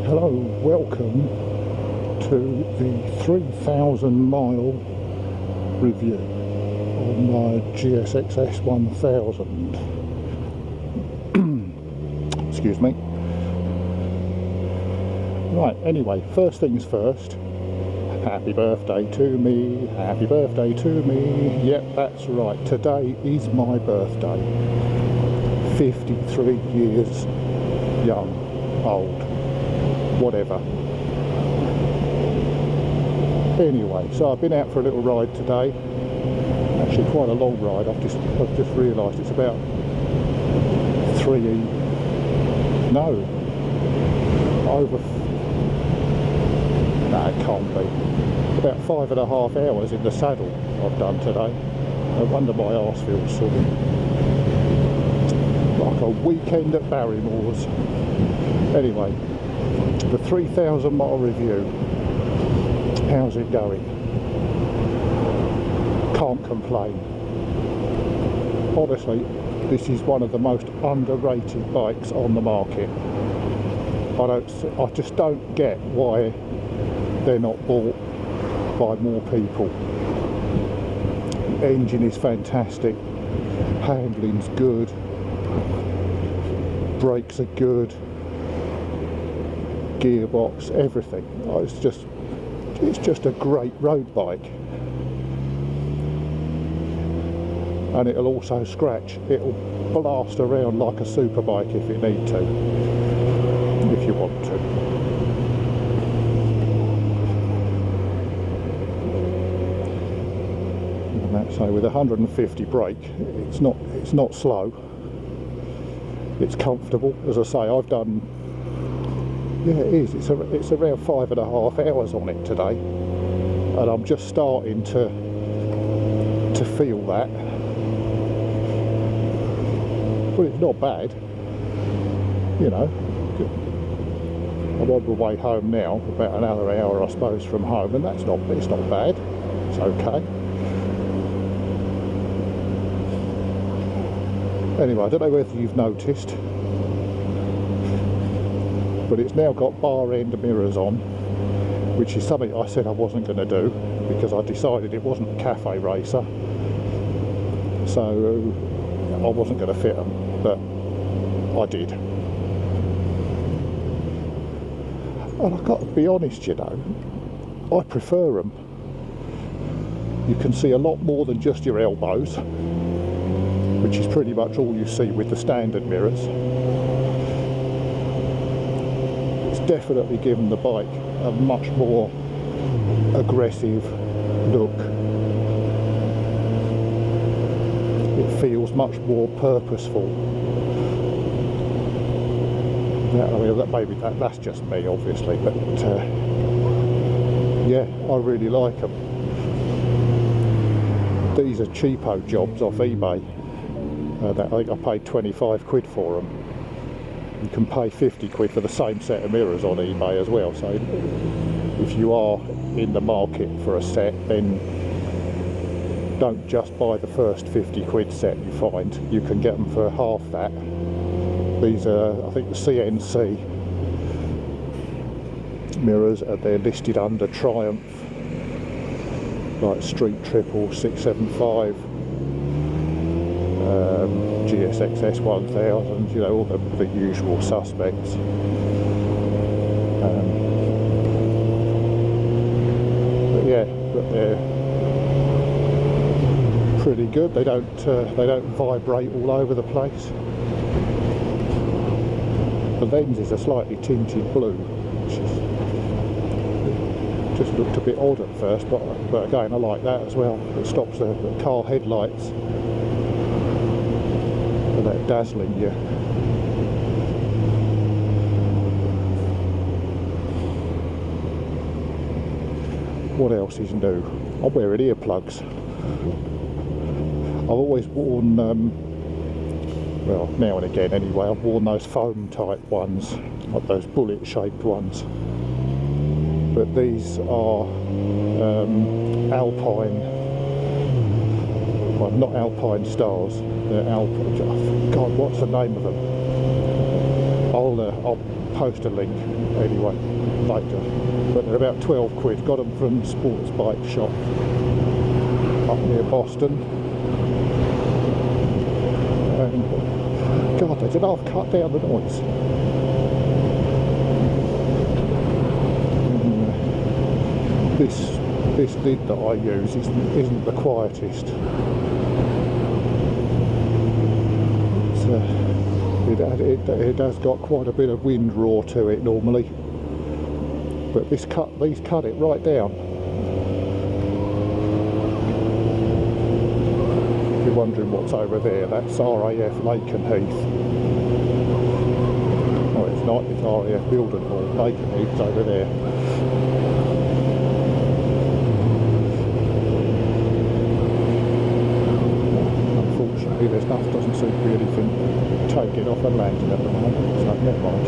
Hello, welcome to the 3,000-mile review on my GSXS-1000. Excuse me. Right, anyway, first things first. Happy birthday to me, happy birthday to me. Yep, that's right, today is my birthday. 53 years young, old, whatever. Anyway, so I've been out for a little ride today. Actually quite a long ride. I've just realised it's about no, it can't be. About 5.5 hours in the saddle I've done today. No wonder my arse feels sore. Like a weekend at Barrymore's. Anyway, the 3,000 mile review. How's it going? Can't complain. Honestly, this is one of the most underrated bikes on the market. I just don't get why they're not bought by more people. The engine is fantastic, handling's good, brakes are good, gearbox, everything. It's just a great road bike. And it'll also scratch. It'll blast around like a superbike if it need to, if you want to. So with 150 brake, it's not slow. It's comfortable. As I say, I've done. Yeah, it is. It's around 5.5 hours on it today, and I'm just starting to feel that. But it's not bad. You know, I'm on the way home now. About another hour, I suppose, from home, and it's not bad. It's okay. Anyway, I don't know whether you've noticed, but it's now got bar end mirrors on, which is something I said I wasn't going to do because I decided it wasn't a cafe racer, so I wasn't going to fit them, but I did. And I've got to be honest, you know, I prefer them. You can see a lot more than just your elbows, which is pretty much all you see with the standard mirrors. It's definitely given the bike a much more aggressive look. It feels much more purposeful. That's just me, obviously, but yeah, I really like them. These are cheapo jobs off eBay. I think I paid 25 quid for them. You can pay 50 quid for the same set of mirrors on eBay as well, so if you are in the market for a set, then don't just buy the first 50 quid set you find. You can get them for half that. These are, I think, the CNC mirrors, and they're listed under Triumph, like Street Triple 675, GSXS-1000, you know, all the usual suspects. But yeah, but they're pretty good. They don't vibrate all over the place. The lenses are slightly tinted blue, which just looked a bit odd at first, but again, I like that as well. It stops the car headlights. That dazzling you. What else is new? I'm wearing earplugs. I've always worn, well, now and again anyway, I've worn those foam type ones, like those bullet shaped ones. But these are Alpine, well, not Alpine Stars. Alpine, God, what's the name of them? I'll post a link anyway later, but they're about 12 quid. Got them from Sports Bike Shop up near Boston. And God, they did half cut down the noise. This lid that I use isn't the quietest. It has got quite a bit of wind roar to it normally, but these cut it right down. If you're wondering what's over there, that's RAF Lakenheath. Oh, it's not, it's RAF Building Hall. Lakenheath's over there. Unfortunately, there's doesn't seem to be anything taking off and landing at the moment, so never mind.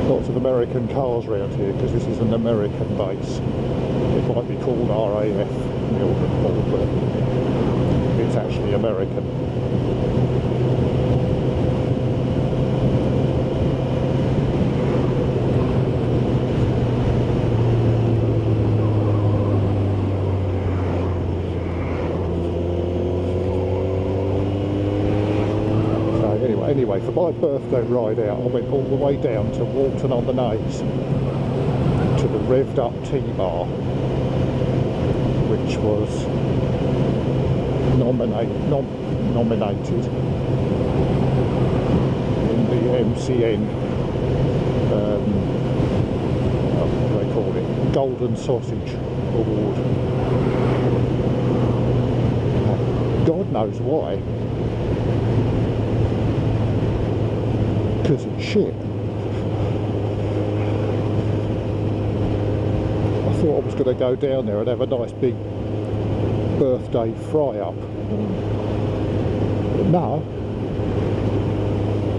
Lots of American cars around here because this is an American base. It might be called RAF Mildenhall, but it's actually American. Anyway, for my birthday ride out, I went all the way down to Walton on the Naze to the revved up T-Bar, which was nominated in the MCN, what do they call it, Golden Sausage Award. God knows why. Because it's shit. I thought I was going to go down there and have a nice big birthday fry-up. But no.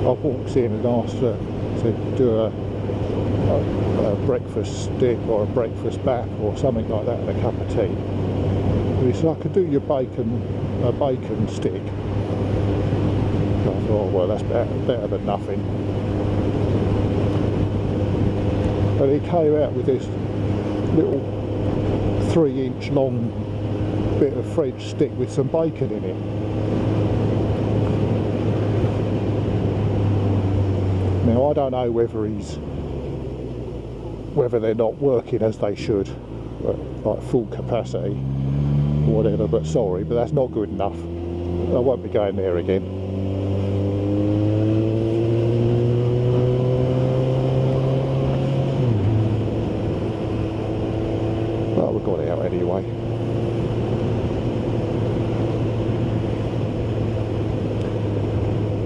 I walked in and asked her to do a breakfast stick or a breakfast bap or something like that and a cup of tea. And he said, I could do your a bacon stick. I thought, well, that's better than nothing. But he came out with this little 3-inch long bit of French stick with some bacon in it. Now, I don't know whether they're not working as they should, like full capacity or whatever, but sorry, but that's not good enough. I won't be going there again. Well, we got it out anyway.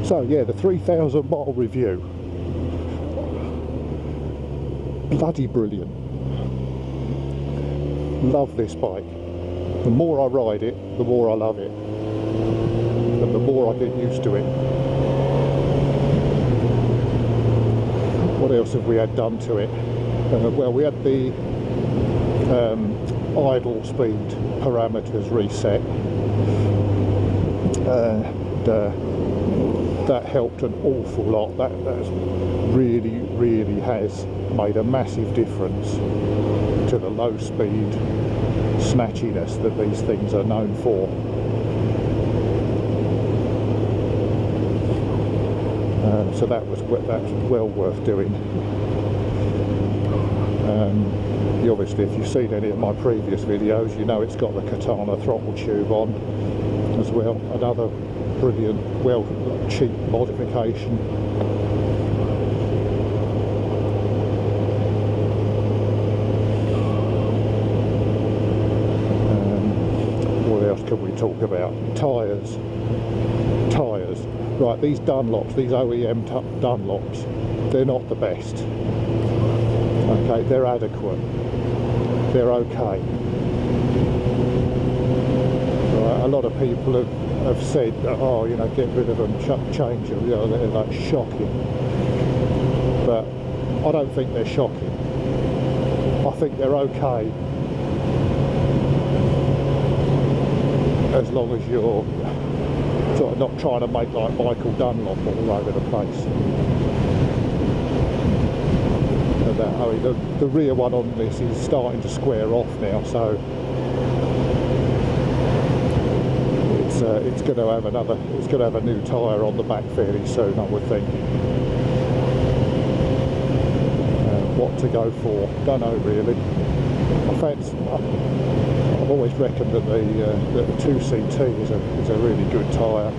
So yeah, the 3,000 mile review. Bloody brilliant. Love this bike. The more I ride it, the more I love it. And the more I get used to it. What else have we had done to it? Well, we had the idle speed parameters reset. That helped an awful lot. That's really has made a massive difference to the low speed snatchiness that these things are known for. So that's well worth doing. Obviously, if you've seen any of my previous videos, you know it's got the Katana throttle tube on as well. Another brilliant, well, cheap modification. What else can we talk about? Tyres. Right, these Dunlops, these OEM Dunlops, they're not the best. Okay, they're adequate. They're okay. Right, a lot of people have said, oh, you know, get rid of them, change them, you know, they're like shocking. But I don't think they're shocking. I think they're okay as long as you're Sort of not trying to make like Michael Dunlop all over the place. And that, I mean, the rear one on this is starting to square off now, so it's going to have a new tyre on the back fairly soon, I would think. What to go for, don't know really. I've always reckoned that the 2CT is a really good tyre.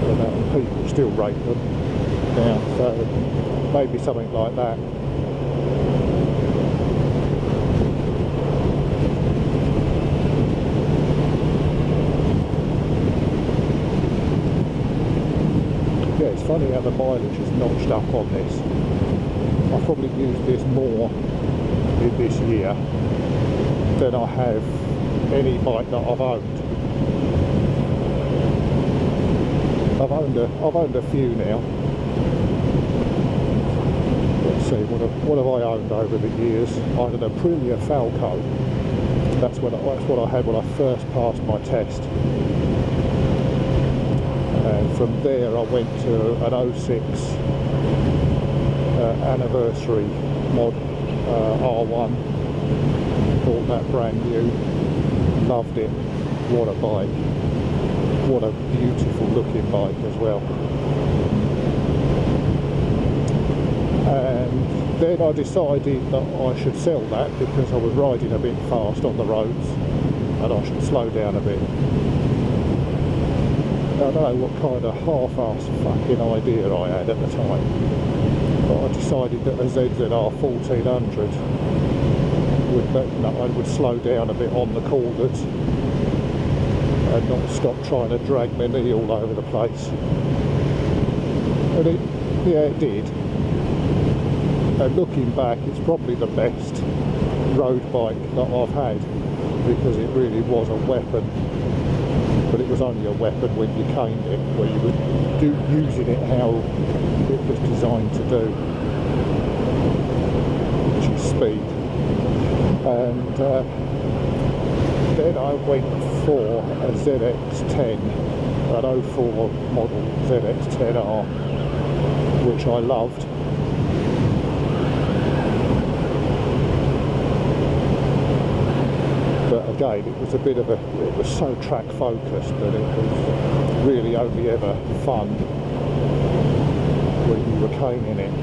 And people still rate them now, so maybe something like that. It's funny how the mileage is notched up on this. I've probably used this more in this year than I have any bike that I've owned. I've owned a few now. Let's see, what have I owned over the years? I had an Aprilia Falco. That's what I had when I first passed my test. And from there I went to an 06 anniversary mod R1. Bought that brand new, loved it. What a bike, what a beautiful looking bike as well. And then I decided that I should sell that because I was riding a bit fast on the roads and I should slow down a bit. I don't know what kind of half-assed fucking idea I had at the time, but I decided that a ZZR 1400 I would slow down a bit on the corners and not stop trying to drag my knee all over the place. And it did. And looking back, it's probably the best road bike that I've had because it really was a weapon. But it was only a weapon when you caned it, where you were using it how it was designed to do, which is speed. And then I went for a ZX-10, an 04 model ZX-10R, which I loved. But again, it was it was so track focused that it was really only ever fun when you were caning it.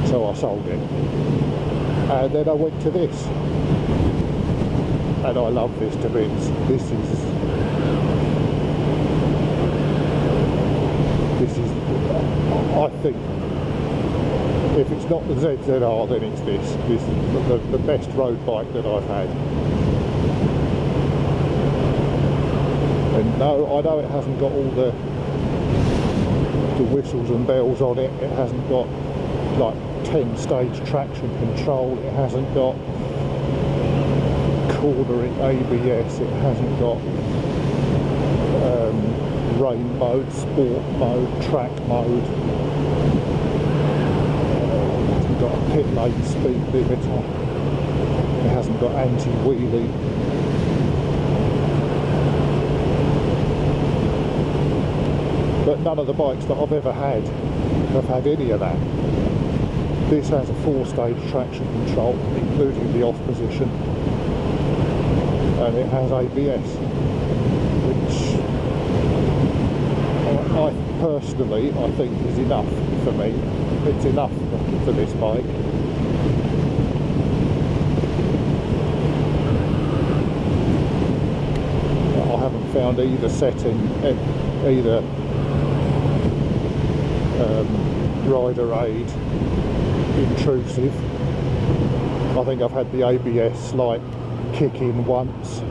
So I sold it. And then I went to this. And I love this to bits. This is I think, if it's not the ZZR, then it's this. This is the best road bike that I've had. And no, I know it hasn't got all the whistles and bells on it. It hasn't got like 10-stage traction control. It hasn't got cornering ABS. It hasn't got rain mode, sport mode, track mode. Got a pit lane speed limiter. It hasn't got anti-wheelie. But none of the bikes that I've ever had have had any of that. This has a 4-stage traction control, including the off position, and it has ABS, which I personally think is enough for me. It's enough for this bike. I haven't found either setting, either rider aid intrusive. I think I've had the ABS slight kick in once.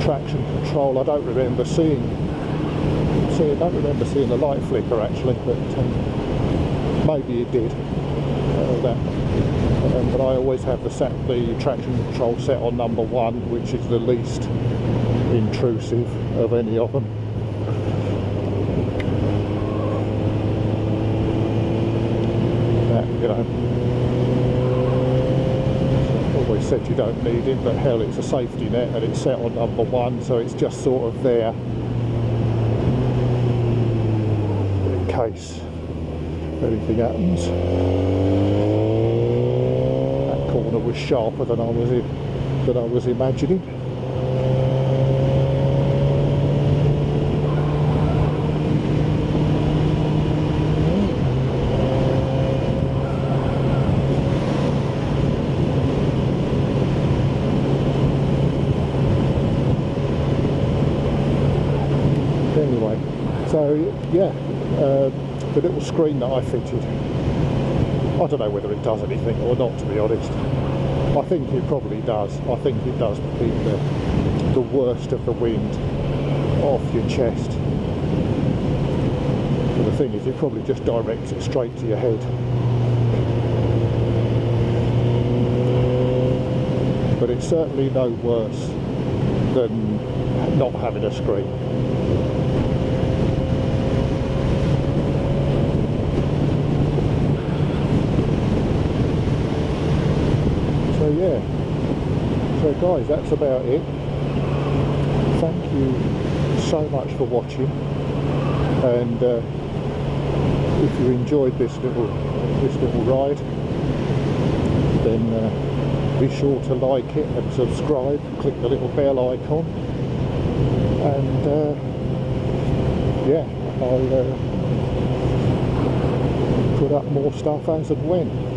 Traction control, I don't remember seeing the light flicker actually, but maybe it did. But I always have the traction control set on number 1, which is the least intrusive of any of them. You know, always said you don't need it, but hell, it's a safety net and it's set on number 1, so it's just sort of there in case anything happens. That corner was sharper than I was imagining. Anyway, so yeah, the little screen that I fitted, I don't know whether it does anything or not, to be honest. I think it probably does. I think it does keep the worst of the wind off your chest. But the thing is, it probably just directs it straight to your head. But it's certainly no worse than not having a screen. So yeah, so guys, that's about it. Thank you so much for watching, and if you enjoyed this little ride, then be sure to like it and subscribe, click the little bell icon, and yeah, I'll put up more stuff as and when.